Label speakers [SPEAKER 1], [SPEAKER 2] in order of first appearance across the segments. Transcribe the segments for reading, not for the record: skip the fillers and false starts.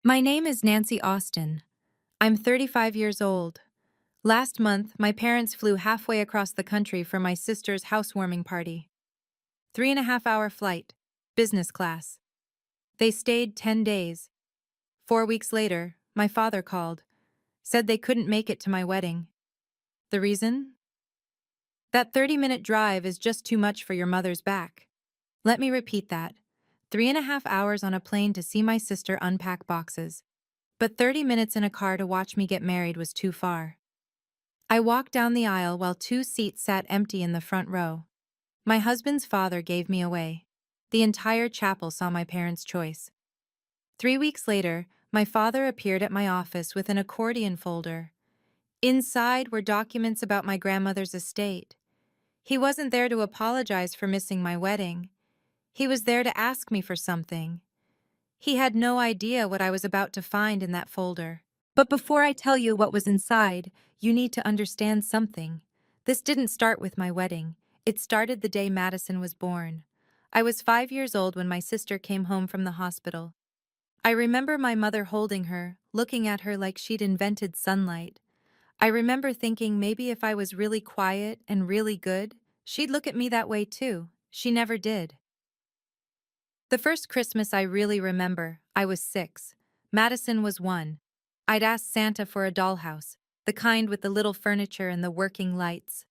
[SPEAKER 1] My name is Nancy Austin. I'm 35 years old. Last month, my parents flew halfway across the country for my sister's housewarming party. 3.5-hour flight, business class. They stayed 10 days. 4 weeks later, my father called, said they couldn't make it to my wedding. The reason? That 30-minute drive is just too much for your mother's back. Let me repeat that. 3.5 hours on a plane to see my sister unpack boxes. But 30 minutes in a car to watch me get married was too far. I walked down the aisle while 2 seats sat empty in the front row. My husband's father gave me away. The entire chapel saw my parents' choice. 3 weeks later, my father appeared at my office with an accordion folder. Inside were documents about my grandmother's estate. He wasn't there to apologize for missing my wedding. He was there to ask me for something. He had no idea what I was about to find in that folder. But before I tell you what was inside, you need to understand something. This didn't start with my wedding. It started the day Madison was born. I was 5 years old when my sister came home from the hospital. I remember my mother holding her, looking at her like she'd invented sunlight. I remember thinking maybe if I was really quiet and really good, she'd look at me that way too. She never did. The first Christmas I really remember, I was 6. Madison was 1. I'd asked Santa for a dollhouse, the kind with the little furniture and the working lights.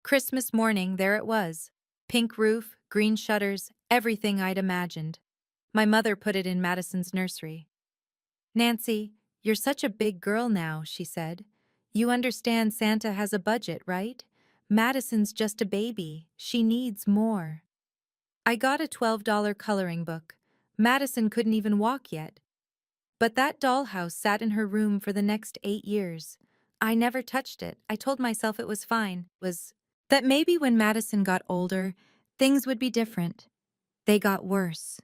[SPEAKER 1] Christmas morning, there it was. Pink roof, green shutters, everything I'd imagined. My mother put it in Madison's nursery. "Nancy, you're such a big girl now," she said. "You understand Santa has a budget, right? Madison's just a baby. She needs more." I got a $12 coloring book. Madison couldn't even walk yet. But that dollhouse sat in her room for the next 8 years. I never touched it. I told myself it was fine. Was that maybe when Madison got older, things would be different. They got worse.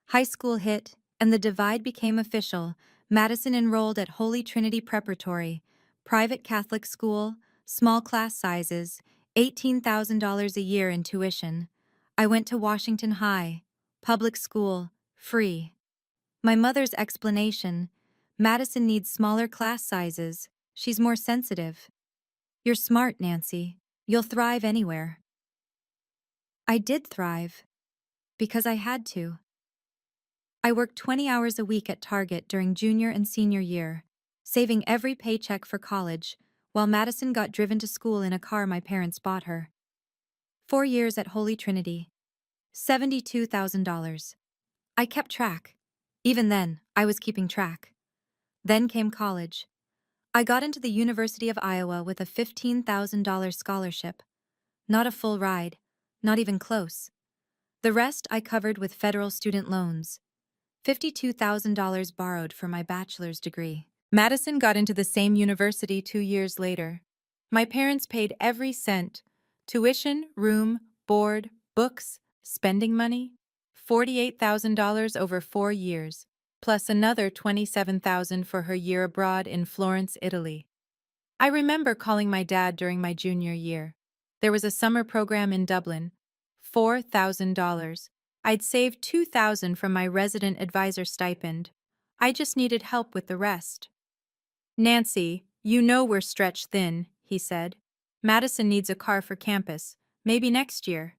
[SPEAKER 1] High school hit, and the divide became official. Madison enrolled at Holy Trinity Preparatory, private Catholic school, small class sizes, $18,000 a year in tuition. I went to Washington High, public school, free. My mother's explanation: Madison needs smaller class sizes. She's more sensitive. You're smart, Nancy. You'll thrive anywhere. I did thrive. Because I had to. I worked 20 hours a week at Target during junior and senior year, saving every paycheck for college, while Madison got driven to school in a car my parents bought her. 4 years at Holy Trinity. $72,000. I kept track. Even then, I was keeping track. Then came college. I got into the University of Iowa with a $15,000 scholarship. Not a full ride, not even close. The rest I covered with federal student loans. $52,000 borrowed for my bachelor's degree. Madison got into the same university 2 years later. My parents paid every cent: tuition, room, board, books, spending money. $48,000 over 4 years, plus another $27,000 for her year abroad in Florence, Italy. I remember calling my dad during my junior year. There was a summer program in Dublin. $4,000. I'd saved $2,000 from my resident advisor stipend. I just needed help with the rest. "Nancy, you know we're stretched thin," he said. "Madison needs a car for campus, maybe next year."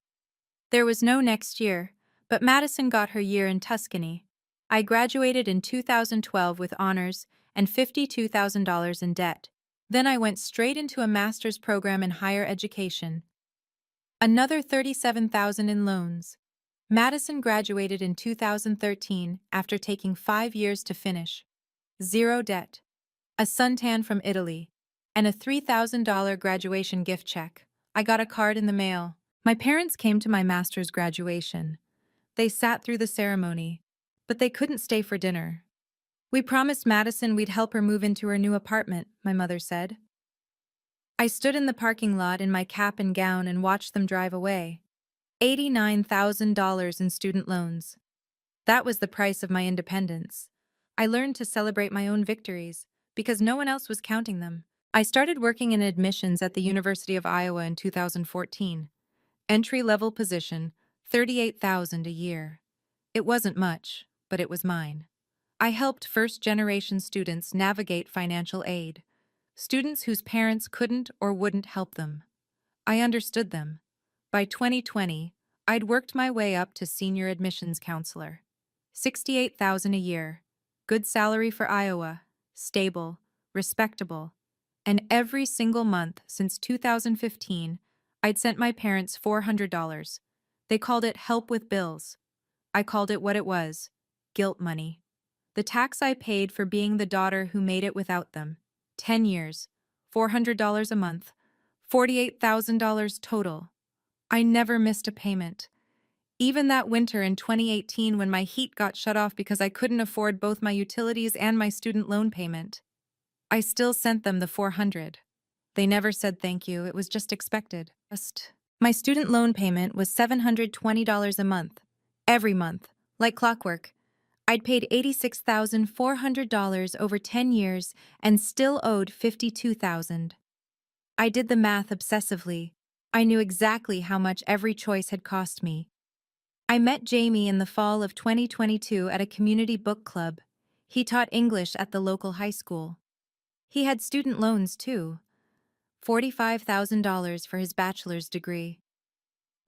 [SPEAKER 1] There was no next year, but Madison got her year in Tuscany. I graduated in 2012 with honors and $52,000 in debt. Then I went straight into a master's program in higher education. Another $37,000 in loans. Madison graduated in 2013 after taking 5 years to finish. Zero debt. A suntan from Italy. And a $3,000 graduation gift check. I got a card in the mail. My parents came to my master's graduation. They sat through the ceremony, but they couldn't stay for dinner. "We promised Madison we'd help her move into her new apartment," my mother said. I stood in the parking lot in my cap and gown and watched them drive away. $89,000 in student loans. That was the price of my independence. I learned to celebrate my own victories, because no one else was counting them. I started working in admissions at the University of Iowa in 2014. Entry-level position, $38,000 a year. It wasn't much, but it was mine. I helped first-generation students navigate financial aid, students whose parents couldn't or wouldn't help them. I understood them. By 2020, I'd worked my way up to senior admissions counselor. 68,000 a year, good salary for Iowa, stable, respectable, and every single month since 2015, I'd sent my parents $400. They called it help with bills. I called it what it was, guilt money. The tax I paid for being the daughter who made it without them. 10 years, $400 a month, $48,000 total. I never missed a payment. Even that winter in 2018 when my heat got shut off because I couldn't afford both my utilities and my student loan payment. I still sent them the $400. They never said thank you, it was just expected. My student loan payment was $720 a month. Every month, like clockwork. I'd paid $86,400 over 10 years and still owed $52,000. I did the math obsessively. I knew exactly how much every choice had cost me. I met Jamie in the fall of 2022 at a community book club. He taught English at the local high school. He had student loans too, $45,000 for his bachelor's degree.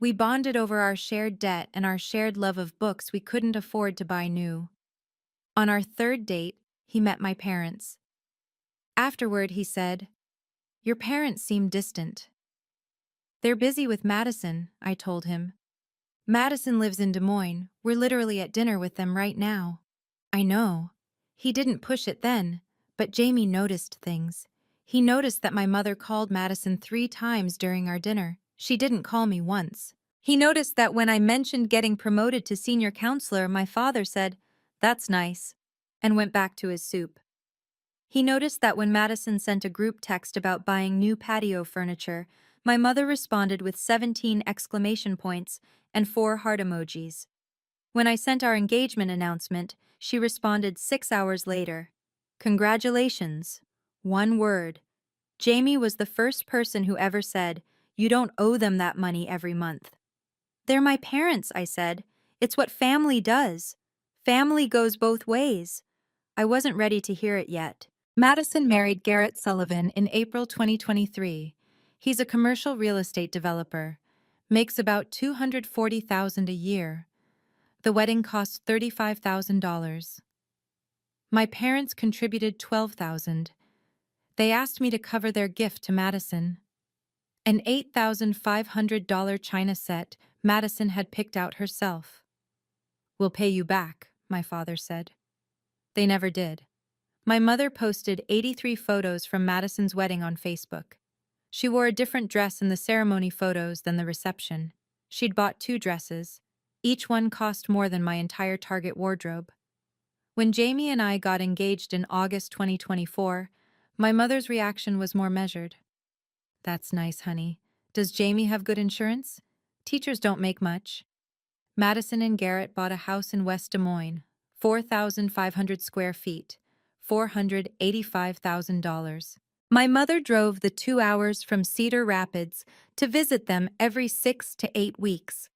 [SPEAKER 1] We bonded over our shared debt and our shared love of books we couldn't afford to buy new. On our third date, he met my parents. Afterward, he said, "Your parents seem distant." "They're busy with Madison," I told him. "Madison lives in Des Moines. We're literally at dinner with them right now." I know. He didn't push it then, but Jamie noticed things. He noticed that my mother called Madison 3 times during our dinner. She didn't call me once. He noticed that when I mentioned getting promoted to senior counselor, my father said, "That's nice," and went back to his soup. He noticed that when Madison sent a group text about buying new patio furniture, my mother responded with 17 exclamation points and 4 heart emojis. When I sent our engagement announcement, she responded 6 hours later. "Congratulations." One word. Jamie was the first person who ever said, "You don't owe them that money every month." "They're my parents," I said. "It's what family does. Family goes both ways." I wasn't ready to hear it yet. Madison married Garrett Sullivan in April 2023. He's a commercial real estate developer. Makes about $240,000 a year. The wedding cost $35,000. My parents contributed $12,000. They asked me to cover their gift to Madison. An $8,500 china set Madison had picked out herself. "We'll pay you back," my father said. They never did. My mother posted 83 photos from Madison's wedding on Facebook. She wore a different dress in the ceremony photos than the reception. She'd bought 2 dresses. Each one cost more than my entire Target wardrobe. When Jamie and I got engaged in August 2024, my mother's reaction was more measured. "That's nice, honey. Does Jamie have good insurance? Teachers don't make much." Madison and Garrett bought a house in West Des Moines, 4,500 square feet, $485,000. My mother drove the 2 hours from Cedar Rapids to visit them every 6 to 8 weeks.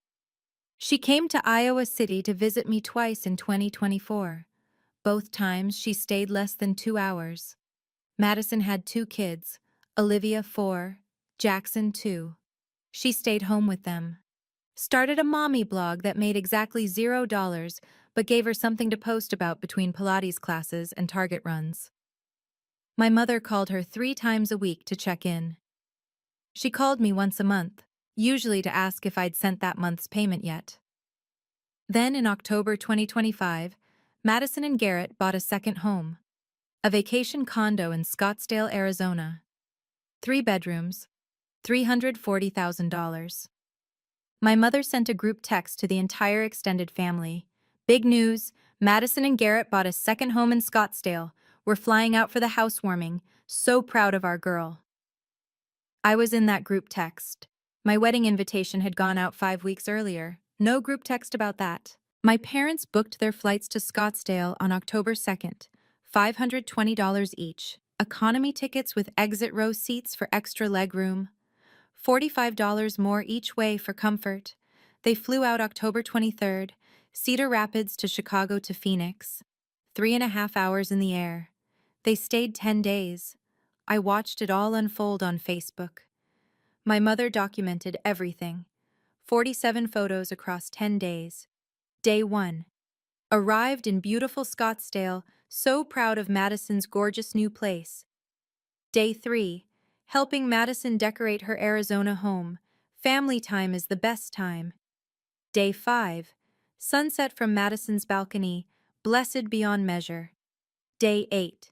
[SPEAKER 1] She came to Iowa City to visit me twice in 2024. Both times she stayed less than 2 hours. Madison had 2 kids, Olivia 4, Jackson 2. She stayed home with them. Started a mommy blog that made exactly $0 but gave her something to post about between Pilates classes and Target runs. My mother called her 3 times a week to check in. She called me once a month, usually to ask if I'd sent that month's payment yet. Then in October 2025, Madison and Garrett bought a second home, a vacation condo in Scottsdale, Arizona. 3 bedrooms, $340,000. My mother sent a group text to the entire extended family. "Big news, Madison and Garrett bought a second home in Scottsdale. We're flying out for the housewarming. So proud of our girl." I was in that group text. My wedding invitation had gone out 5 weeks earlier. No group text about that. My parents booked their flights to Scottsdale on October 2nd, $520 each. Economy tickets with exit row seats for extra legroom. $45 more each way for comfort. They flew out October 23rd, Cedar Rapids to Chicago to Phoenix. 3.5 hours in the air. They stayed 10 days. I watched it all unfold on Facebook. My mother documented everything. 47 photos across 10 days. Day 1. Arrived in beautiful Scottsdale, so proud of Madison's gorgeous new place. Day 3. Helping Madison decorate her Arizona home. Family time is the best time. Day 5. Sunset from Madison's balcony, blessed beyond measure. Day 8.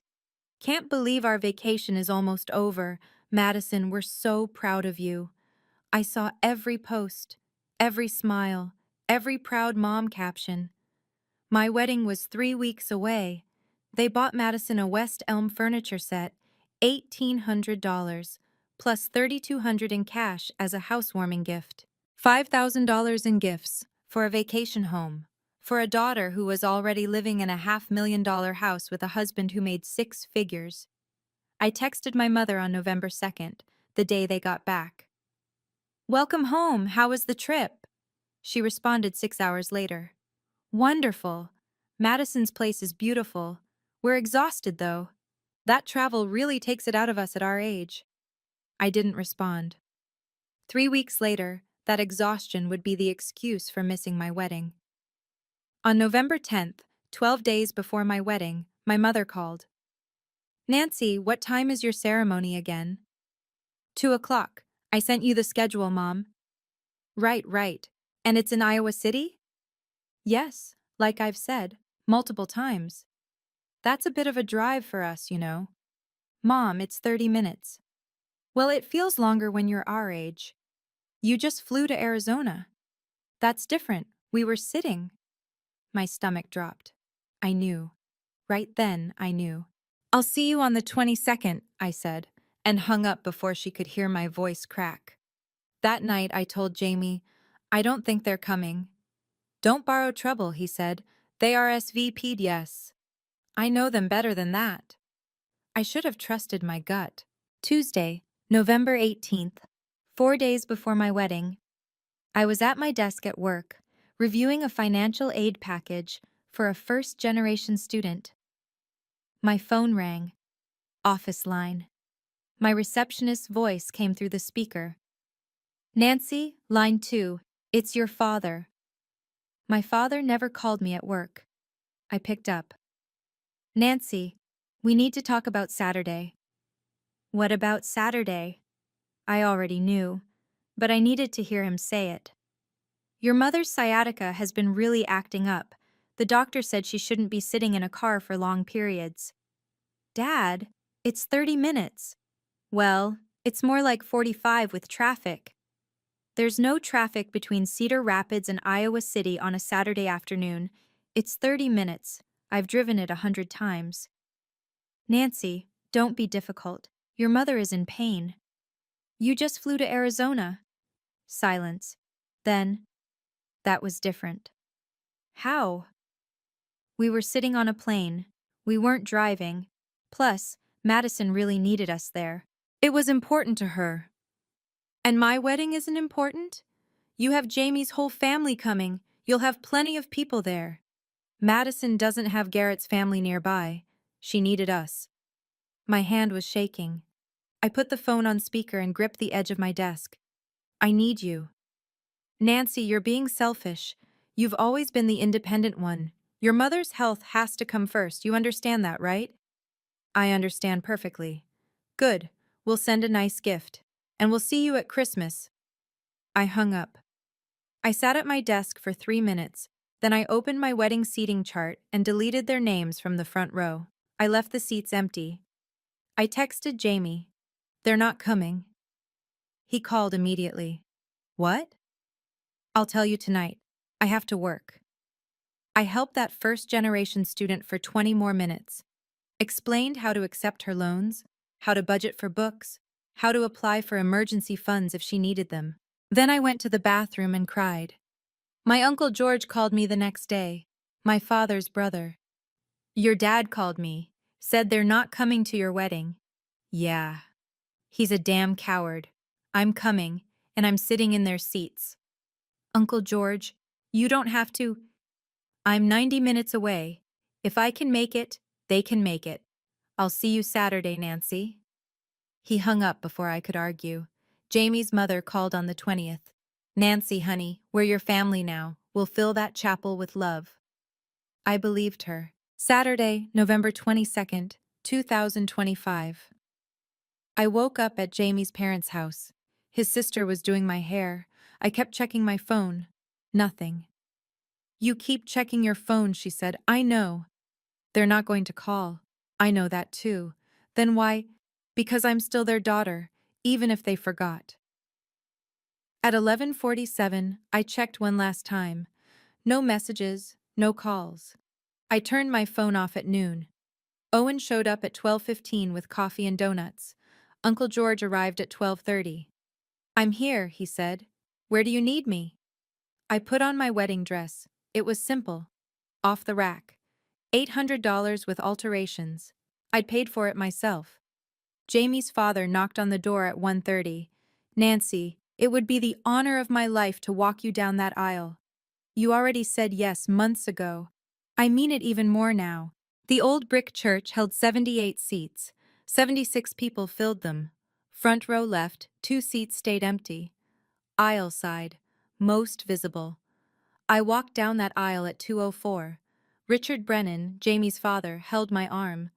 [SPEAKER 1] Can't believe our vacation is almost over. Madison, we're so proud of you. I saw every post, every smile, every proud mom caption. My wedding was 3 weeks away. They bought Madison a West Elm furniture set, $1,800, plus $3,200 in cash as a housewarming gift. $5,000 in gifts for a vacation home, for a daughter who was already living in a $500,000 house with a husband who made 6 figures. I texted my mother on November 2nd, the day they got back. "Welcome home, how was the trip?" She responded 6 hours later. "Wonderful. Madison's place is beautiful. We're exhausted, though. That travel really takes it out of us at our age." I didn't respond. 3 weeks later, that exhaustion would be the excuse for missing my wedding. On November 10th, 12 days before my wedding, my mother called. "Nancy, what time is your ceremony again?" 2 o'clock. I sent you the schedule, Mom." Right. And it's in Iowa City?" "Yes, like I've said, multiple times. That's a bit of a drive for us, you know." "Mom, it's 30 minutes. "Well, it feels longer when you're our age. You just flew to Arizona." "That's different. We were sitting." My stomach dropped. I knew. Right then, I knew. "I'll see you on the 22nd, I said, and hung up before she could hear my voice crack. That night, I told Jamie, "I don't think they're coming." "Don't borrow trouble," he said. "They RSVP'd, yes. I know them better than that." I should have trusted my gut. Tuesday, November 18th, 4 days before my wedding. I was at my desk at work, reviewing a financial aid package for a first-generation student. My phone rang. Office line. My receptionist's voice came through the speaker. "Nancy, line 2, it's your father." My father never called me at work. I picked up. "Nancy, we need to talk about Saturday." "What about Saturday?" I already knew, but I needed to hear him say it. "Your mother's sciatica has been really acting up. The doctor said she shouldn't be sitting in a car for long periods." "Dad, it's 30 minutes. "Well, it's more like 45 with traffic." "There's no traffic between Cedar Rapids and Iowa City on a Saturday afternoon. It's 30 minutes. I've driven it 100 times. "Nancy, don't be difficult. Your mother is in pain." "You just flew to Arizona." Silence. Then, "That was different." "How?" "We were sitting on a plane. We weren't driving. Plus, Madison really needed us there. It was important to her." "And my wedding isn't important? You have Jamie's whole family coming. You'll have plenty of people there." "Madison doesn't have Garrett's family nearby. She needed us." My hand was shaking. I put the phone on speaker and gripped the edge of my desk. "I need you." "Nancy, you're being selfish. You've always been the independent one. Your mother's health has to come first. You understand that, right?" "I understand perfectly." "Good. We'll send a nice gift. And we'll see you at Christmas." I hung up. I sat at my desk for 3 minutes, then I opened my wedding seating chart and deleted their names from the front row. I left the seats empty. I texted Jamie. "They're not coming." He called immediately. "What?" "I'll tell you tonight. I have to work." I helped that first-generation student for 20 more minutes. Explained how to accept her loans, how to budget for books, how to apply for emergency funds if she needed them. Then I went to the bathroom and cried. My Uncle George called me the next day, my father's brother. "Your dad called me, said they're not coming to your wedding." "Yeah. He's a damn coward. I'm coming, and I'm sitting in their seats." "Uncle George, you don't have to." "I'm 90 minutes away. If I can make it, they can make it. I'll see you Saturday, Nancy. He hung up before I could argue. Jamie's mother called on the 20th. Nancy, honey, we're your family now. We'll fill that chapel with love. I believed her. Saturday, November 22nd, 2025. I woke up at Jamie's parents' house. His sister was doing my hair. I kept checking my phone. Nothing. You keep checking your phone, she said. I know. They're not going to call. I know that too. Then why? Because I'm still their daughter, even if they forgot. At 11:47, I checked one last time. No messages, no calls. I turned my phone off at noon. Owen showed up at 12:15 with coffee and donuts. Uncle George arrived at 12:30. I'm here, he said. Where do you need me? I put on my wedding dress. It was simple. Off the rack. $800 with alterations. I'd paid for it myself. Jamie's father knocked on the door at 1:30. Nancy, it would be the honor of my life to walk you down that aisle. You already said yes months ago. I mean it even more now. The old brick church held 78 seats. 76 people filled them. Front row left, 2 seats stayed empty. Aisle side, most visible. I walked down that aisle at 2:04. Richard Brennan, Jamie's father, held my arm.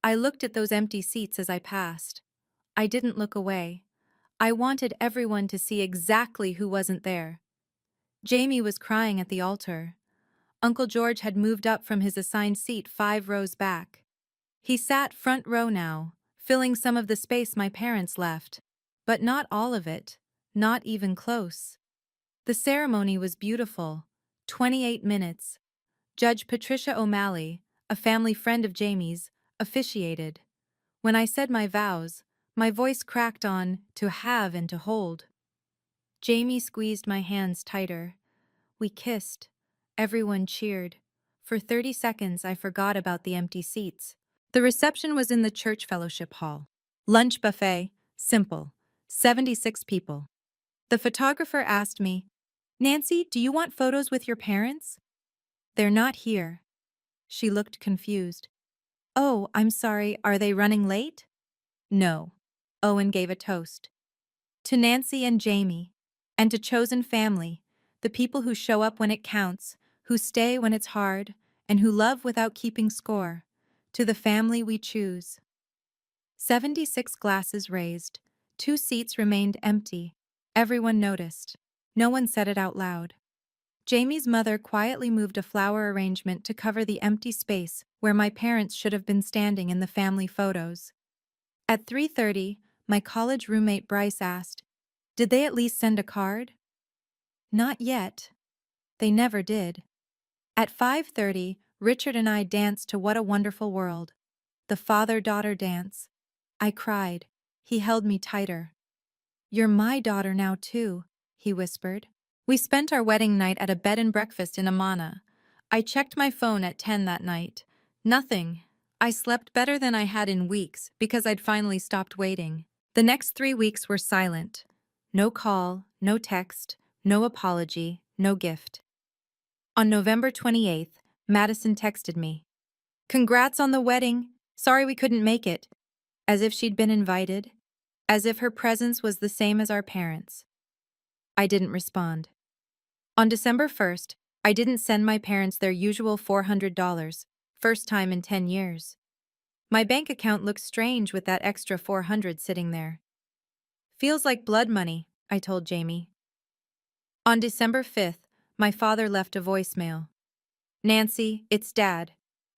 [SPEAKER 1] I looked at those empty seats as I passed. I didn't look away. I wanted everyone to see exactly who wasn't there. Jamie was crying at the altar. Uncle George had moved up from his assigned seat 5 rows back. He sat front row now, filling some of the space my parents left. But not all of it, not even close. The ceremony was beautiful. 28 minutes. Judge Patricia O'Malley, a family friend of Jamie's, officiated. When I said my vows, my voice cracked on to have and to hold. Jamie squeezed my hands tighter. We kissed. Everyone cheered. For 30 seconds, I forgot about the empty seats. The reception was in the church fellowship hall. Lunch buffet, simple. 76 people. The photographer asked me, Nancy, do you want photos with your parents? They're not here. She looked confused. Oh, I'm sorry, are they running late? No. Owen gave a toast. To Nancy and Jamie, and to chosen family, the people who show up when it counts, who stay when it's hard, and who love without keeping score, to the family we choose. 76 glasses raised. 2 seats remained empty. Everyone noticed. No one said it out loud. Jamie's mother quietly moved a flower arrangement to cover the empty space where my parents should have been standing in the family photos. At 3:30, my college roommate Bryce asked, did they at least send a card? Not yet. They never did. At 5:30, Richard and I danced to What a Wonderful World, the father-daughter dance. I cried. He held me tighter. You're my daughter now too, he whispered. We spent our wedding night at a bed and breakfast in Amana. I checked my phone at 10 that night. Nothing. I slept better than I had in weeks because I'd finally stopped waiting. The next 3 weeks were silent. No call, no text, no apology, no gift. On November 28th, Madison texted me. Congrats on the wedding. Sorry we couldn't make it. As if she'd been invited. As if her presence was the same as our parents. I didn't respond. On December 1st, I didn't send my parents their usual $400, first time in 10 years. My bank account looked strange with that extra $400 sitting there. Feels like blood money, I told Jamie. On December 5th, my father left a voicemail. Nancy, it's Dad.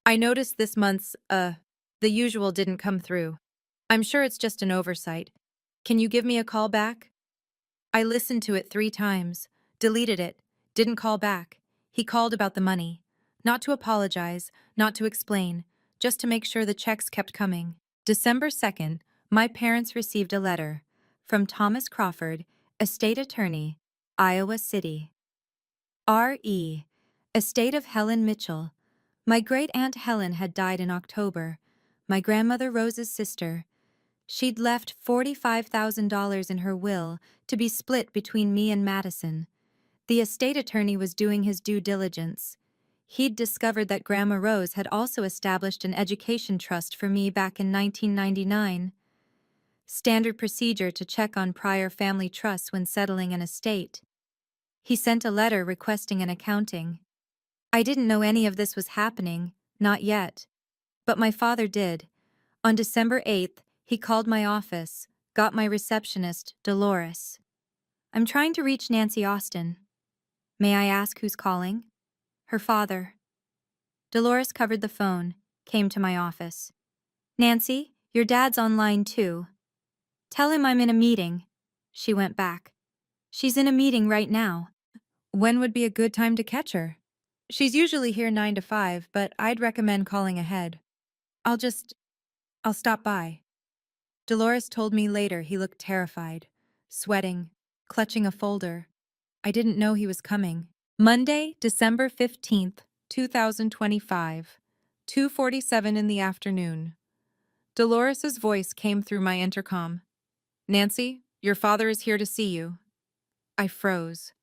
[SPEAKER 1] I noticed this month's, the usual didn't come through. I'm sure it's just an oversight. Can you give me a call back? I listened to it 3 times, deleted it, didn't call back. He called about the money. Not to apologize, not to explain, just to make sure the checks kept coming. December 2nd, my parents received a letter from Thomas Crawford, estate attorney, Iowa City. R.E. Estate of Helen Mitchell. My great-aunt Helen had died in October, my grandmother Rose's sister. She'd left $45,000 in her will to be split between me and Madison. The estate attorney was doing his due diligence. He'd discovered that Grandma Rose had also established an education trust for me back in 1999. Standard procedure to check on prior family trusts when settling an estate. He sent a letter requesting an accounting. I didn't know any of this was happening, not yet. But my father did. On December 8th, he called my office, got my receptionist, Dolores. I'm trying to reach Nancy Austin. May I ask who's calling? Her father. Dolores covered the phone, came to my office. Nancy, your dad's online too. Tell him I'm in a meeting. She went back. She's in a meeting right now. When would be a good time to catch her? She's usually here 9 to 5, but I'd recommend calling ahead. I'll stop by. Dolores told me later he looked terrified, sweating, clutching a folder. I didn't know he was coming. Monday, December 15th, 2025, 2:47 in the afternoon. Dolores's voice came through my intercom. Nancy, your father is here to see you. I froze.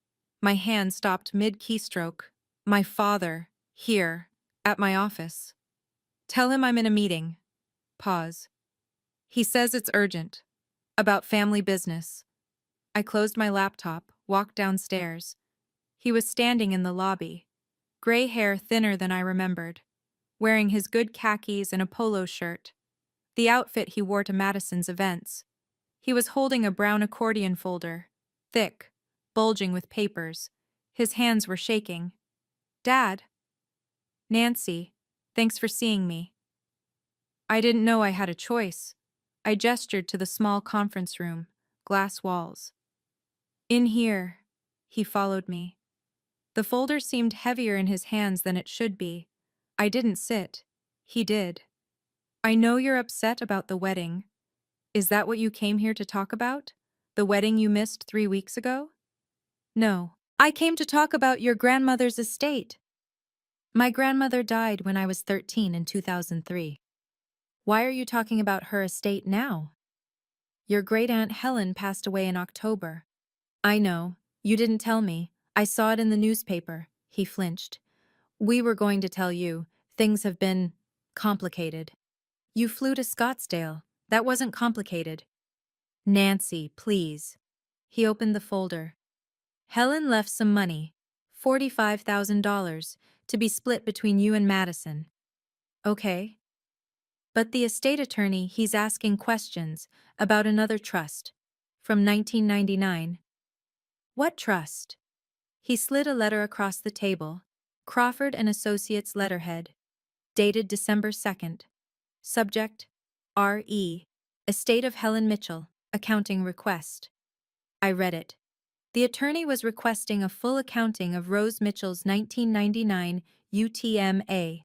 [SPEAKER 1] My hand stopped mid-keystroke. My father, here, at my office. Tell him I'm in a meeting. Pause. He says it's urgent. About family business. I closed my laptop, walked downstairs. He was standing in the lobby. Gray hair thinner than I remembered. Wearing his good khakis and a polo shirt. The outfit he wore to Madison's events. He was holding a brown accordion folder. Thick, bulging with papers. His hands were shaking. Dad. Nancy, thanks for seeing me. I didn't know I had a choice. I gestured to the small conference room, glass walls. In here. He followed me. The folder seemed heavier in his hands than it should be. I didn't sit. He did. I know you're upset about the wedding. Is that what you came here to talk about? The wedding you missed 3 weeks ago? No. I came to talk about your grandmother's estate. My grandmother died when I was 13 in 2003. Why are you talking about her estate now? Your great-aunt Helen passed away in October. I know. You didn't tell me. I saw it in the newspaper. He flinched. We were going to tell you. Things have been complicated. You flew to Scottsdale. That wasn't complicated. Nancy, please. He opened the folder. Helen left some money, $45,000, to be split between you and Madison. Okay. But the estate attorney, he's asking questions about another trust. From 1999. What trust? He slid a letter across the table. Crawford and Associates letterhead. Dated December 2nd. Subject, R.E. Estate of Helen Mitchell, accounting request. I read it. The attorney was requesting a full accounting of Rose Mitchell's 1999 UTMA,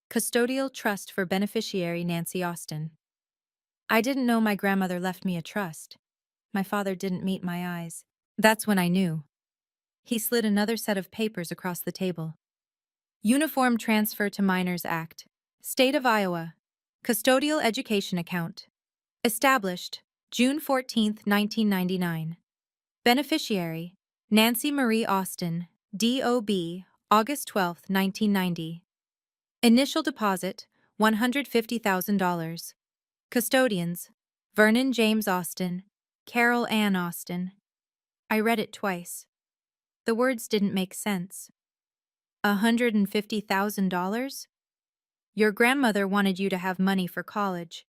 [SPEAKER 1] Custodial Trust for Beneficiary Nancy Austin. I didn't know my grandmother left me a trust. My father didn't meet my eyes. That's when I knew. He slid another set of papers across the table. Uniform Transfer to Minors Act. State of Iowa. Custodial Education Account. Established, June 14, 1999. Beneficiary, Nancy Marie Austin, D.O.B., August 12, 1990. Initial deposit, $150,000. Custodians, Vernon James Austin, Carol Ann Austin. I read it twice. The words didn't make sense. $150,000? Your grandmother wanted you to have money for college.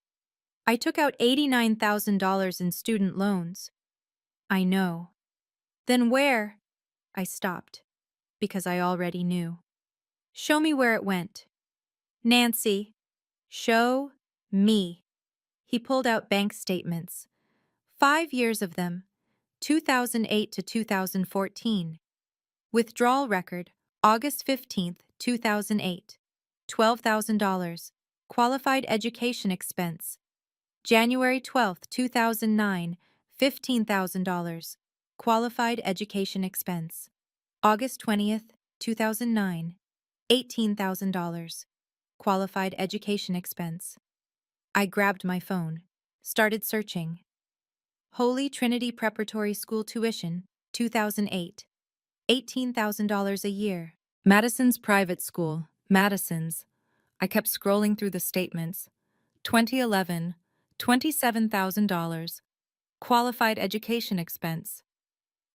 [SPEAKER 1] I took out $89,000 in student loans. I know. Then where? I stopped, because I already knew. Show me where it went. Nancy. Show me. He pulled out bank statements. 5 years of them, 2008 to 2014. Withdrawal record, August 15th, 2008. $12,000. Qualified education expense. January 12th, 2009. $15,000. Qualified education expense. August 20th, 2009. $18,000. Qualified education expense. I grabbed my phone. Started searching. Holy Trinity Preparatory School tuition, 2008. $18,000 a year. Madison's private school. Madison's. I kept scrolling through the statements. 2011, $27,000. Qualified education expense.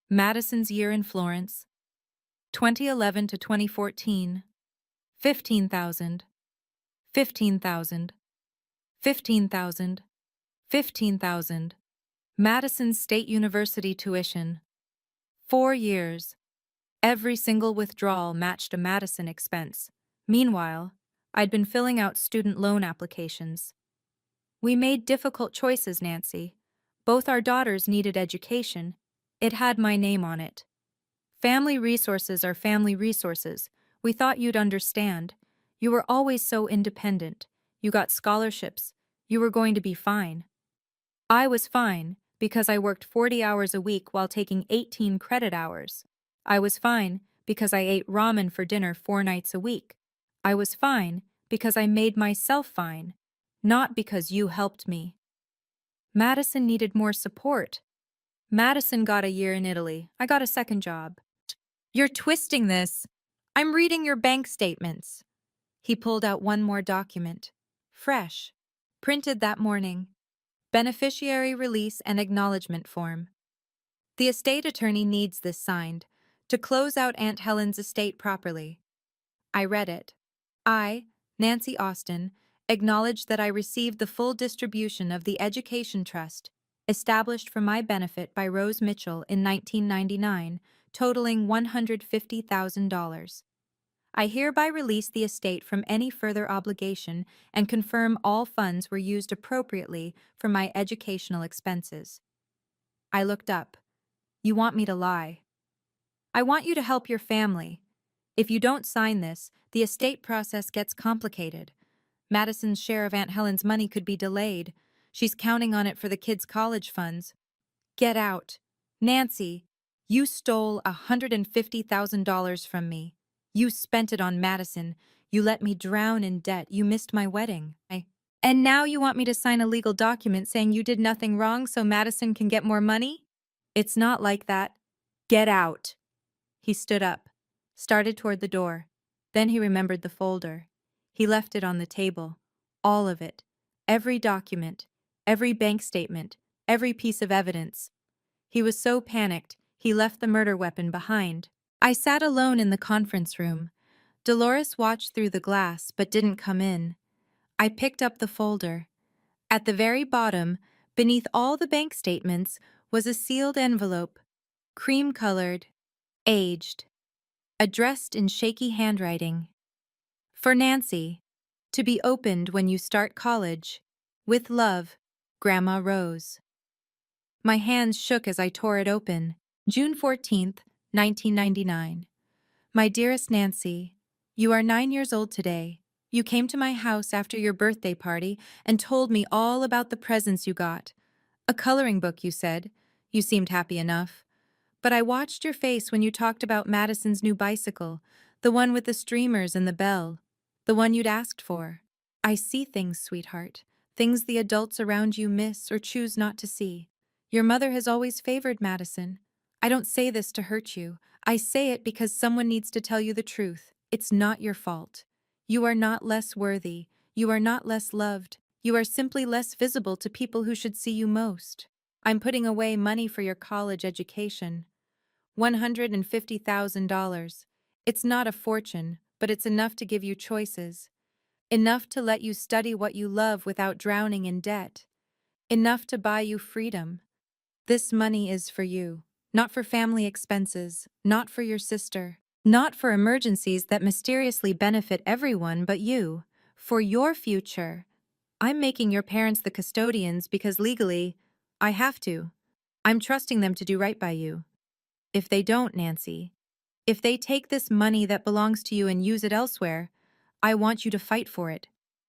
[SPEAKER 1] Madison's year in Florence. 2011 to 2014. 15,000. 15,000. 15,000. 15,000. Madison State University tuition. 4 years. Every single withdrawal matched a Madison expense. Meanwhile, I'd been filling out student loan applications. We made difficult choices, Nancy. Both our daughters needed education. It had my name on it. Family resources are family resources. We thought you'd understand. You were always so independent. You got scholarships. You were going to be fine. I was fine because I worked 40 hours a week while taking 18 credit hours. I was fine because I ate ramen for dinner 4 nights a week. I was fine because I made myself fine, not because you helped me. Madison needed more support. Madison got a year in Italy. I got a second job. You're twisting this. I'm reading your bank statements. He pulled out one more document. Fresh. Printed that morning. Beneficiary release and acknowledgement form. The estate attorney needs this signed to close out Aunt Helen's estate properly. I read it. I, Nancy Austin, acknowledge that I received the full distribution of the Education Trust, established for my benefit by Rose Mitchell in 1999, totaling $150,000. I hereby release the estate from any further obligation and confirm all funds were used appropriately for my educational expenses. I looked up. You want me to lie? I want you to help your family. If you don't sign this, the estate process gets complicated. Madison's share of Aunt Helen's money could be delayed. She's counting on it for the kids' college funds. Get out. Nancy, you stole $150,000 from me. You spent it on Madison. You let me drown in debt. You missed my wedding. And now you want me to sign a legal document saying you did nothing wrong so Madison can get more money? It's not like that. Get out. He stood up, started toward the door. Then he remembered the folder. He left it on the table. All of it. Every document. Every bank statement. Every piece of evidence. He was so panicked, he left the murder weapon behind. I sat alone in the conference room. Dolores watched through the glass but didn't come in. I picked up the folder. At the very bottom, beneath all the bank statements, was a sealed envelope, cream-colored, aged, addressed in shaky handwriting. For Nancy, to be opened when you start college. With love, Grandma Rose. My hands shook as I tore it open. June 14th, 1999. My dearest Nancy, you are 9 years old today. You came to my house after your birthday party and told me all about the presents you got. A coloring book, you said. You seemed happy enough. But I watched your face when you talked about Madison's new bicycle, the one with the streamers and the bell, the one you'd asked for. I see things, sweetheart, things the adults around you miss or choose not to see. Your mother has always favored Madison. I don't say this to hurt you. I say it because someone needs to tell you the truth. It's not your fault. You are not less worthy. You are not less loved. You are simply less visible to people who should see you most. I'm putting away money for your college education. $150,000. It's not a fortune, but it's enough to give you choices. Enough to let you study what you love without drowning in debt. Enough to buy you freedom. This money is for you, not for family expenses, not for your sister, not for emergencies that mysteriously benefit everyone but you. For your future. I'm making your parents the custodians because legally, I have to. I'm trusting them to do right by you. If they don't, Nancy, if they take this money that belongs to you and use it elsewhere, I want you to fight for it.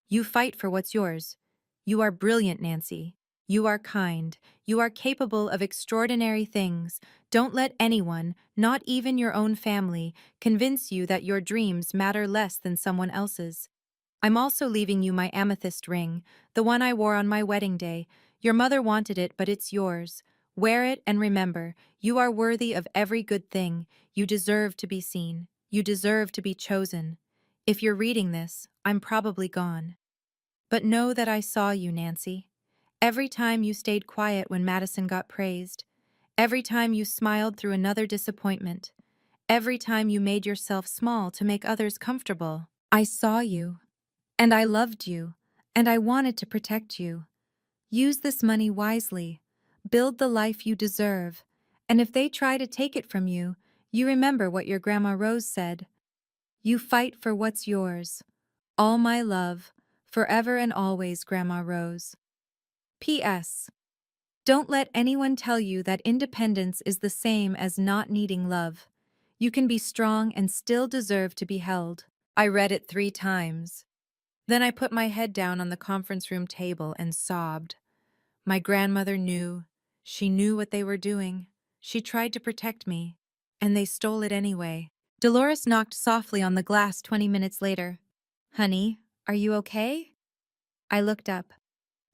[SPEAKER 1] You fight for what's yours. You are brilliant, Nancy. You are kind. You are capable of extraordinary things. Don't let anyone, not even your own family, convince you that your dreams matter less than someone else's. I'm also leaving you my amethyst ring, the one I wore on my wedding day. Your mother wanted it, but it's yours. Wear it and remember, you are worthy of every good thing. You deserve to be seen. You deserve to be chosen. If you're reading this, I'm probably gone. But know that I saw you, Nancy. Every time you stayed quiet when Madison got praised, every time you smiled through another disappointment, every time you made yourself small to make others comfortable. I saw you, and I loved you, and I wanted to protect you. Use this money wisely. Build the life you deserve. And if they try to take it from you, you remember what your Grandma Rose said. You fight for what's yours. All my love, forever and always, Grandma Rose. P.S. Don't let anyone tell you that independence is the same as not needing love. You can be strong and still deserve to be held. I read it 3 times. Then I put my head down on the conference room table and sobbed. My grandmother knew. She knew what they were doing. She tried to protect me, and they stole it anyway. Dolores knocked softly on the glass 20 minutes later. Honey, are you okay? I looked up.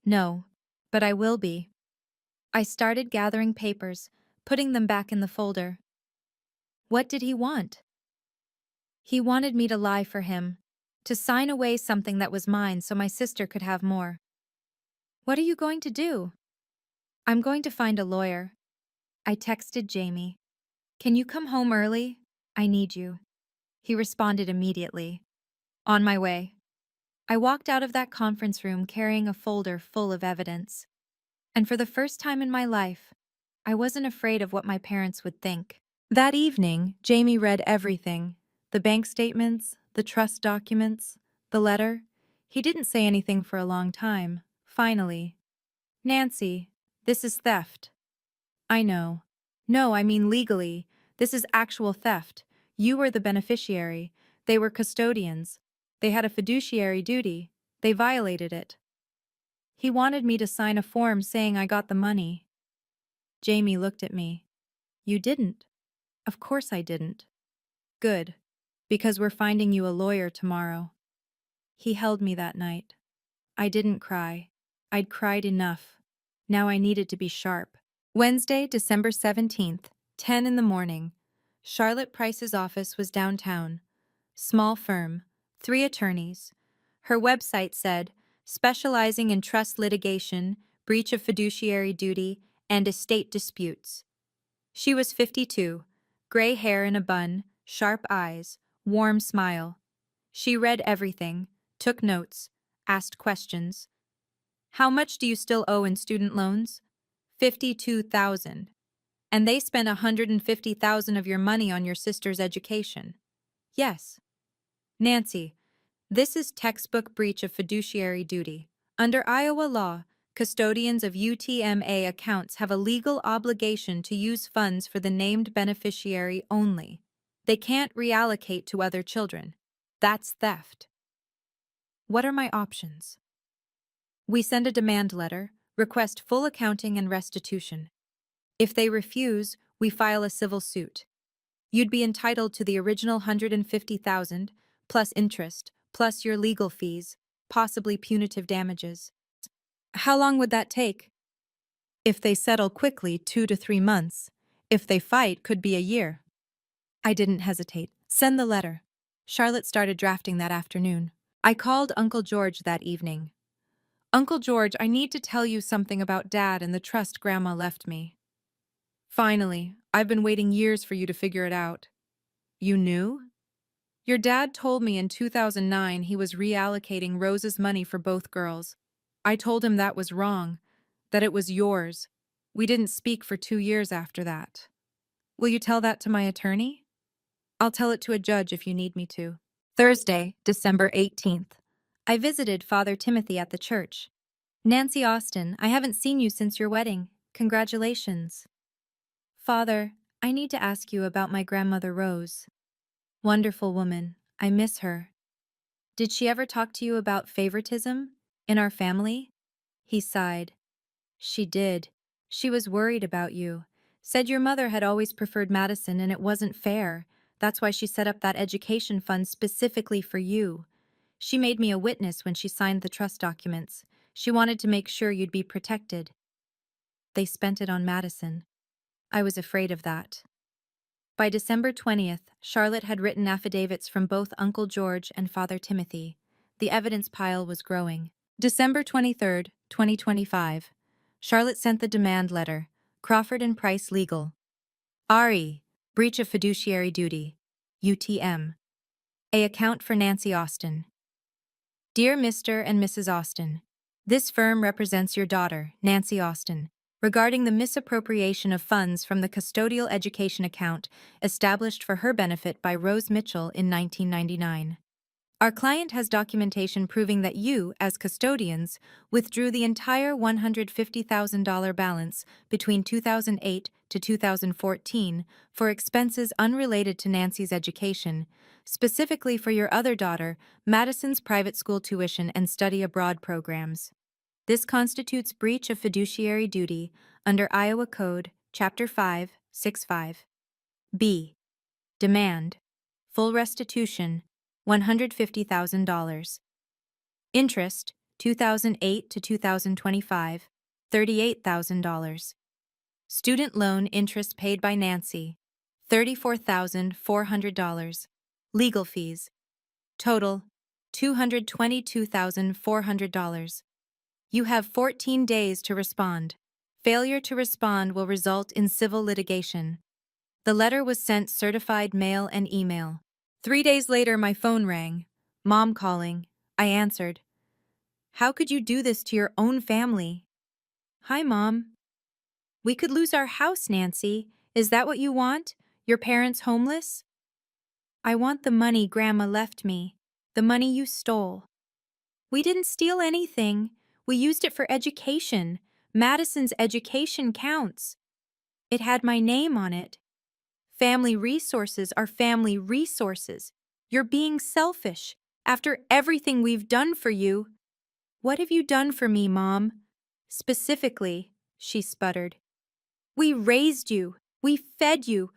[SPEAKER 1] No, but I will be. I started gathering papers, putting them back in the folder. What did he want? He wanted me to lie for him, to sign away something that was mine so my sister could have more. What are you going to do? I'm going to find a lawyer. I texted Jamie. Can you come home early? I need you. He responded immediately. On my way. I walked out of that conference room carrying a folder full of evidence. And for the first time in my life, I wasn't afraid of what my parents would think. That evening, Jamie read everything. The bank statements, the trust documents, the letter. He didn't say anything for a long time. Finally, Nancy, this is theft. I know. No, I mean legally. This is actual theft. You were the beneficiary. They were custodians. They had a fiduciary duty. They violated it. He wanted me to sign a form saying I got the money. Jamie looked at me. You didn't. Of course I didn't. Good. Because we're finding you a lawyer tomorrow. He held me that night. I didn't cry. I'd cried enough. Now I needed to be sharp. Wednesday, December 17th, 10 in the morning. Charlotte Price's office was downtown. Small firm, 3 attorneys. Her website said, specializing in trust litigation, breach of fiduciary duty, and estate disputes. She was 52, gray hair in a bun, sharp eyes, warm smile. She read everything, took notes, asked questions. How much do you still owe in student loans? 52,000. And they spent 150,000 of your money on your sister's education. Yes. Nancy, this is textbook breach of fiduciary duty. Under Iowa law, custodians of UTMA accounts have a legal obligation to use funds for the named beneficiary only. They can't reallocate to other children. That's theft. What are my options? We send a demand letter, request full accounting and restitution. If they refuse, we file a civil suit. You'd be entitled to the original 150,000, plus interest, plus your legal fees, possibly punitive damages. How long would that take? If they settle quickly, 2 to 3 months. If they fight, could be a year. I didn't hesitate. Send the letter. Charlotte started drafting that afternoon. I called Uncle George that evening. Uncle George, I need to tell you something about Dad and the trust Grandma left me. Finally, I've been waiting years for you to figure it out. You knew? Your dad told me in 2009 he was reallocating Rose's money for both girls. I told him that was wrong, that it was yours. We didn't speak for 2 years after that. Will you tell that to my attorney? I'll tell it to a judge if you need me to. Thursday, December 18th. I visited Father Timothy at the church. Nancy Austin, I haven't seen you since your wedding. Congratulations. Father, I need to ask you about my grandmother Rose. Wonderful woman. I miss her. Did she ever talk to you about favoritism in our family? He sighed. She did. She was worried about you. Said your mother had always preferred Madison and it wasn't fair. That's why she set up that education fund specifically for you. She made me a witness when she signed the trust documents. She wanted to make sure you'd be protected. They spent it on Madison. I was afraid of that. By December 20th, Charlotte had written affidavits from both Uncle George and Father Timothy. The evidence pile was growing. December 23rd, 2025. Charlotte sent the demand letter. Crawford and Price Legal. RE. Breach of fiduciary duty. UTM. A account for Nancy Austin. Dear Mr. and Mrs. Austin, this firm represents your daughter, Nancy Austin, regarding the misappropriation of funds from the custodial education account established for her benefit by Rose Mitchell in 1999. Our client has documentation proving that you, as custodians, withdrew the entire $150,000 balance between 2008 to 2014 for expenses unrelated to Nancy's education, specifically for your other daughter, Madison's private school tuition and study abroad programs. This constitutes breach of fiduciary duty under Iowa Code, Chapter 565. B. Demand. Full restitution, $150,000. Interest, 2008 to 2025, $38,000. Student loan interest paid by Nancy, $34,400. Legal fees, total, $222,400. You have 14 days to respond. Failure to respond will result in civil litigation. The letter was sent certified mail and email. 3 days later, my phone rang. Mom calling. I answered. How could you do this to your own family? Hi, Mom. We could lose our house, Nancy. Is that what you want? Your parents homeless? I want the money Grandma left me. The money you stole. We didn't steal anything. We used it for education. Madison's education counts. It had my name on it. Family resources are family resources. You're being selfish. After everything we've done for you. What have you done for me, Mom? Specifically, she sputtered. We raised you. We fed you.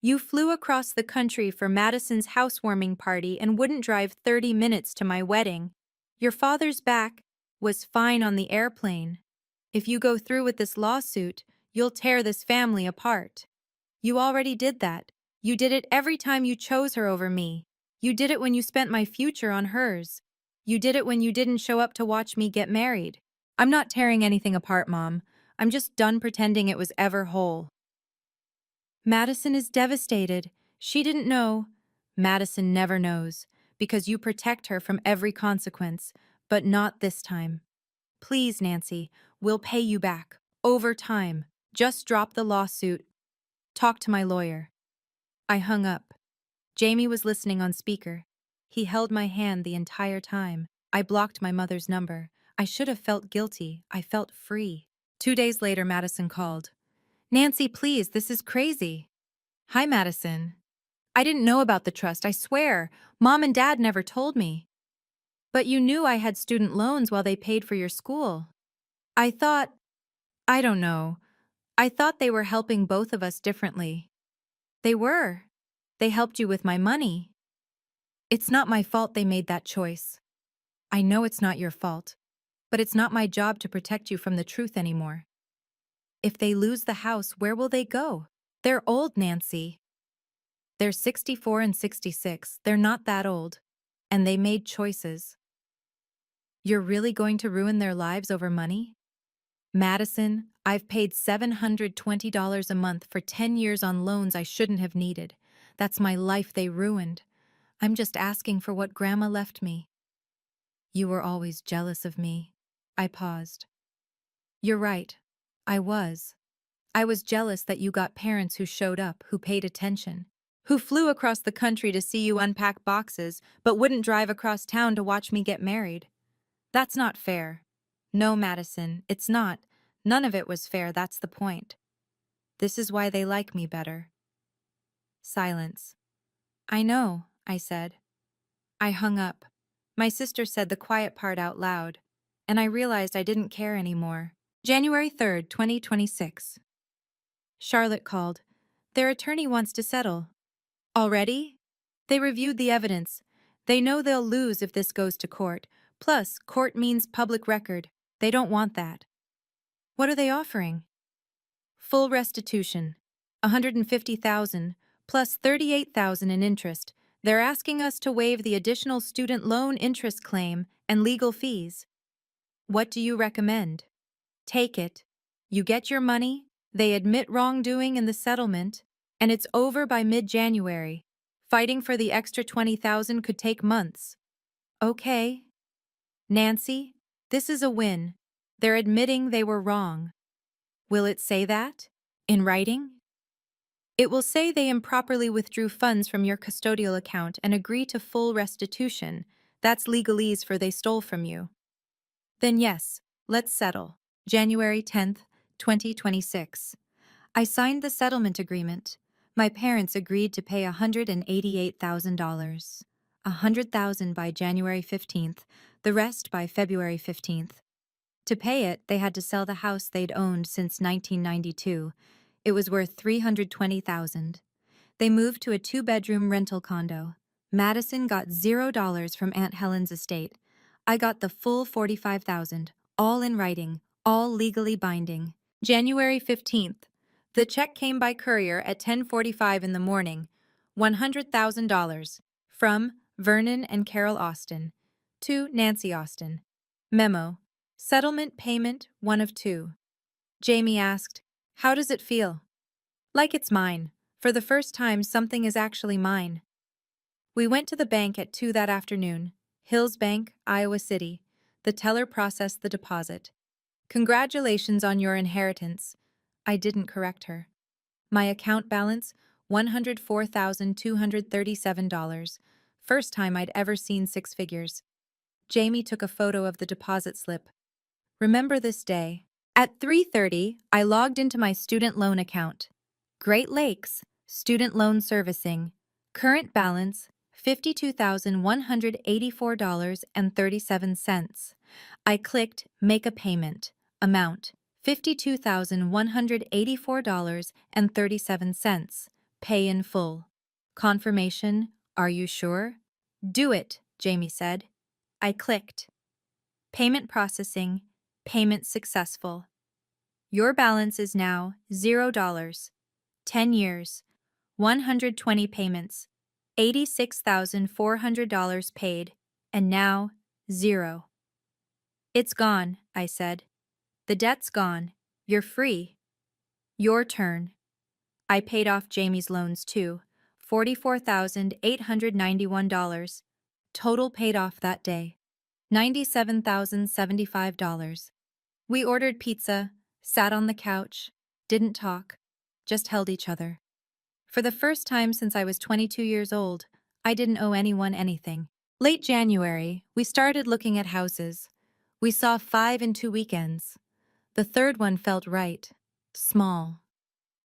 [SPEAKER 1] You flew across the country for Madison's housewarming party and wouldn't drive 30 minutes to my wedding. Your father's back was fine on the airplane. If you go through with this lawsuit, you'll tear this family apart. You already did that. You did it every time you chose her over me. You did it when you spent my future on hers. You did it when you didn't show up to watch me get married. I'm not tearing anything apart, Mom. I'm just done pretending it was ever whole. Madison is devastated. She didn't know. Madison never knows, because you protect her from every consequence, but not this time. Please, Nancy, we'll pay you back. Over time. Just drop the lawsuit. Talk to my lawyer. I hung up. Jamie was listening on speaker. He held my hand the entire time. I blocked my mother's number. I should have felt guilty. I felt free. 2 days later, Madison called. Nancy, please, this is crazy. Hi, Madison. I didn't know about the trust, I swear. Mom and Dad never told me. But you knew I had student loans while they paid for your school. I don't know. I thought they were helping both of us differently. They were. They helped you with my money. It's not my fault they made that choice. I know it's not your fault, but it's not my job to protect you from the truth anymore. If they lose the house, where will they go? They're old, Nancy. They're 64 and 66. They're not that old. And they made choices. You're really going to ruin their lives over money? Madison, I've paid $720 a month for 10 years on loans I shouldn't have needed. That's my life they ruined. I'm just asking for what Grandma left me. You were always jealous of me. I paused. You're right. I was. I was jealous that you got parents who showed up, who paid attention, who flew across the country to see you unpack boxes, but wouldn't drive across town to watch me get married. That's not fair. No, Madison, it's not. None of it was fair, that's the point. This is why they like me better. Silence. I know, I said. I hung up. My sister said the quiet part out loud, and I realized I didn't care anymore. January 3rd, 2026. Charlotte called. Their attorney wants to settle. Already? They reviewed the evidence. They know they'll lose if this goes to court. Plus, court means public record. They don't want that. What are they offering? Full restitution. $150,000 plus $38,000 in interest. They're asking us to waive the additional student loan interest claim and legal fees. What do you recommend? Take it. You get your money, they admit wrongdoing in the settlement, and it's over by mid-January. Fighting for the extra $20,000 could take months. Okay. Nancy, this is a win. They're admitting they were wrong. Will it say that? In writing? It will say they improperly withdrew funds from your custodial account and agree to full restitution. That's legalese for they stole from you. Then yes, let's settle. January 10th, 2026. I signed the settlement agreement. My parents agreed to pay $188,000. $100,000 by January 15th, the rest by February 15th. To pay it, they had to sell the house they'd owned since 1992. It was worth $320,000. They moved to a 2-bedroom rental condo. Madison got $0 from Aunt Helen's estate. I got the full $45,000, all in writing, all legally binding. January 15th. The check came by courier at 10:45 in the morning. $100,000 from Vernon and Carol Austin to Nancy Austin. Memo. Settlement payment 1 of 2. Jamie asked, "How does it feel?" Like it's mine. For the first time, something is actually mine. We went to the bank at 2 that afternoon. Hills Bank, Iowa City. The teller processed the deposit. "Congratulations on your inheritance." I didn't correct her. My account balance, $104,237. First time I'd ever seen 6 figures. Jamie took a photo of the deposit slip. Remember this day. At 3:30, I logged into my student loan account. Great Lakes, student loan servicing. Current balance, $52,184.37. I clicked Make a Payment. Amount, $52,184.37. Pay in full. Confirmation, are you sure? Do it, Jamie said. I clicked. Payment processing. Payment successful. Your balance is now $0. 10 years. 120 payments. $86,400 paid. And now, 0. It's gone, I said. The debt's gone. You're free. Your turn. I paid off Jamie's loans too. $44,891. Total paid off that day. $97,075. We ordered pizza, sat on the couch, didn't talk, just held each other. For the first time since I was 22 years old, I didn't owe anyone anything. Late January, we started looking at houses. We saw 5 in 2 weekends. The third one felt right. Small.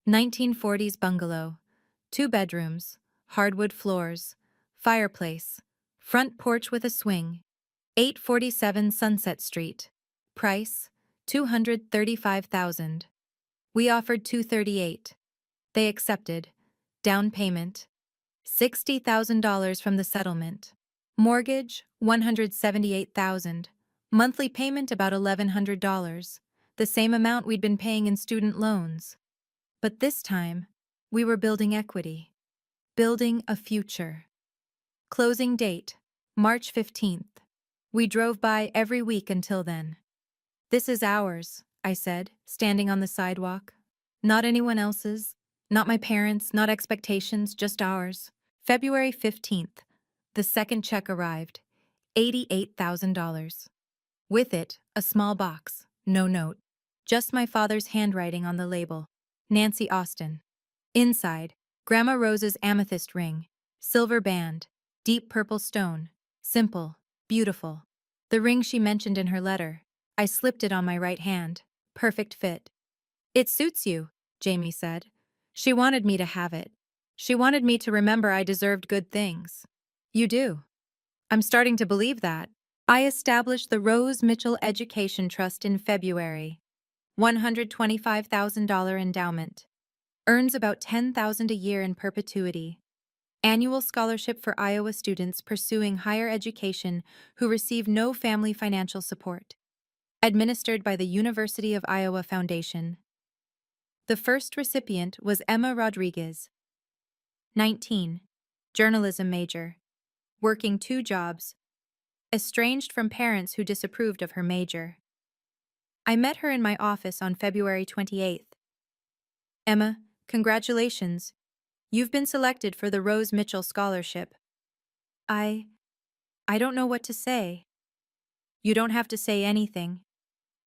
[SPEAKER 1] 1940s bungalow. 2 bedrooms, hardwood floors, fireplace, front porch with a swing. 847 Sunset Street. Price, $235,000. We offered $238. They accepted. Down payment, $60,000 from the settlement. Mortgage, $178,000. Monthly payment about $1,100. The same amount we'd been paying in student loans. But this time, we were building equity. Building a future. Closing date, March 15th. We drove by every week until then. "This is ours," I said, standing on the sidewalk. "Not anyone else's. Not my parents', not expectations, just ours." February 15th. The second check arrived. $88,000. With it, a small box, no note. Just my father's handwriting on the label. Nancy Austin. Inside, Grandma Rose's amethyst ring. Silver band. Deep purple stone. Simple. Beautiful. The ring she mentioned in her letter. I slipped it on my right hand. Perfect fit. "It suits you," Jamie said. She wanted me to have it. She wanted me to remember I deserved good things. You do. I'm starting to believe that. I established the Rose Mitchell Education Trust in February. $125,000 endowment. Earns about $10,000 a year in perpetuity. Annual scholarship for Iowa students pursuing higher education who receive no family financial support. Administered by the University of Iowa Foundation. The first recipient was Emma Rodriguez, 19, journalism major, working 2 jobs, estranged from parents who disapproved of her major. I met her in my office on February 28th. Emma, congratulations. You've been selected for the Rose Mitchell Scholarship. I don't know what to say. You don't have to say anything.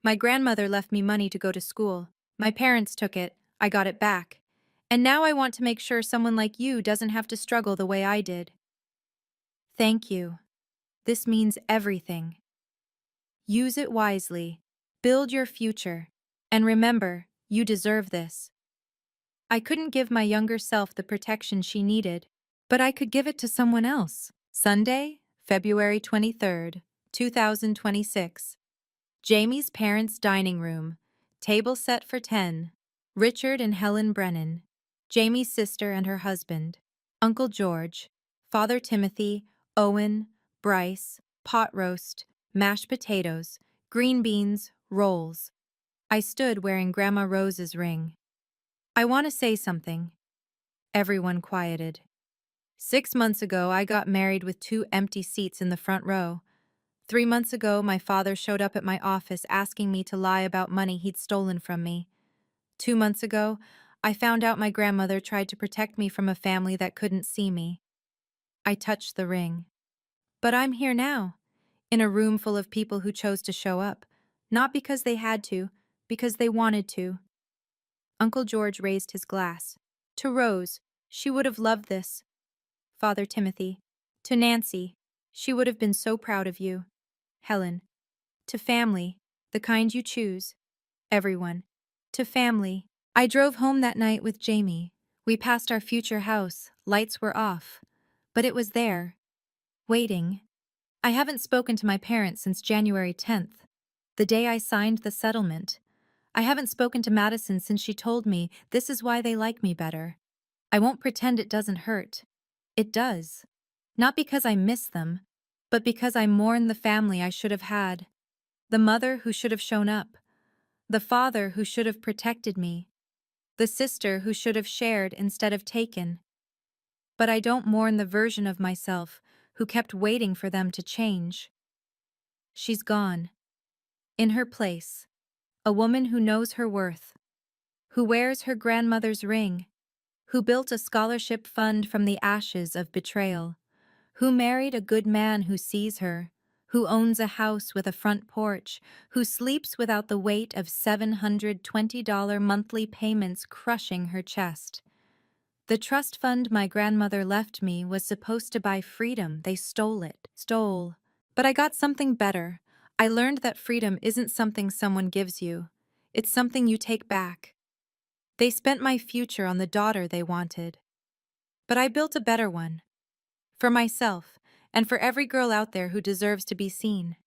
[SPEAKER 1] My grandmother left me money to go to school. My parents took it, I got it back. And now I want to make sure someone like you doesn't have to struggle the way I did. Thank you. This means everything. Use it wisely. Build your future. And remember, you deserve this. I couldn't give my younger self the protection she needed, but I could give it to someone else. Sunday, February 23rd, 2026. Jamie's parents' dining room. Table set for 10. Richard and Helen Brennan. Jamie's sister and her husband. Uncle George. Father Timothy. Owen. Bryce. Pot roast. Mashed potatoes. Green beans. Rolls. I stood wearing Grandma Rose's ring. I want to say something. Everyone quieted. 6 months ago, I got married with 2 empty seats in the front row. 3 months ago, my father showed up at my office asking me to lie about money he'd stolen from me. 2 months ago, I found out my grandmother tried to protect me from a family that couldn't see me. I touched the ring. But I'm here now, in a room full of people who chose to show up, not because they had to, because they wanted to. Uncle George raised his glass. To Rose, she would have loved this. Father Timothy. To Nancy, she would have been so proud of you. Helen. To family, the kind you choose. Everyone. To family. I drove home that night with Jamie. We passed our future house, lights were off. But it was there. Waiting. I haven't spoken to my parents since January 10th, the day I signed the settlement. I haven't spoken to Madison since she told me this is why they like me better. I won't pretend it doesn't hurt. It does. Not because I miss them, but because I mourn the family I should have had. The mother who should have shown up. The father who should have protected me. The sister who should have shared instead of taken. But I don't mourn the version of myself who kept waiting for them to change. She's gone. In her place, a woman who knows her worth, who wears her grandmother's ring, who built a scholarship fund from the ashes of betrayal, who married a good man who sees her, who owns a house with a front porch, who sleeps without the weight of $720 monthly payments crushing her chest. The trust fund my grandmother left me was supposed to buy freedom. They stole it. But I got something better. I learned that freedom isn't something someone gives you. It's something you take back. They spent my future on the daughter they wanted. But I built a better one. For myself, and for every girl out there who deserves to be seen.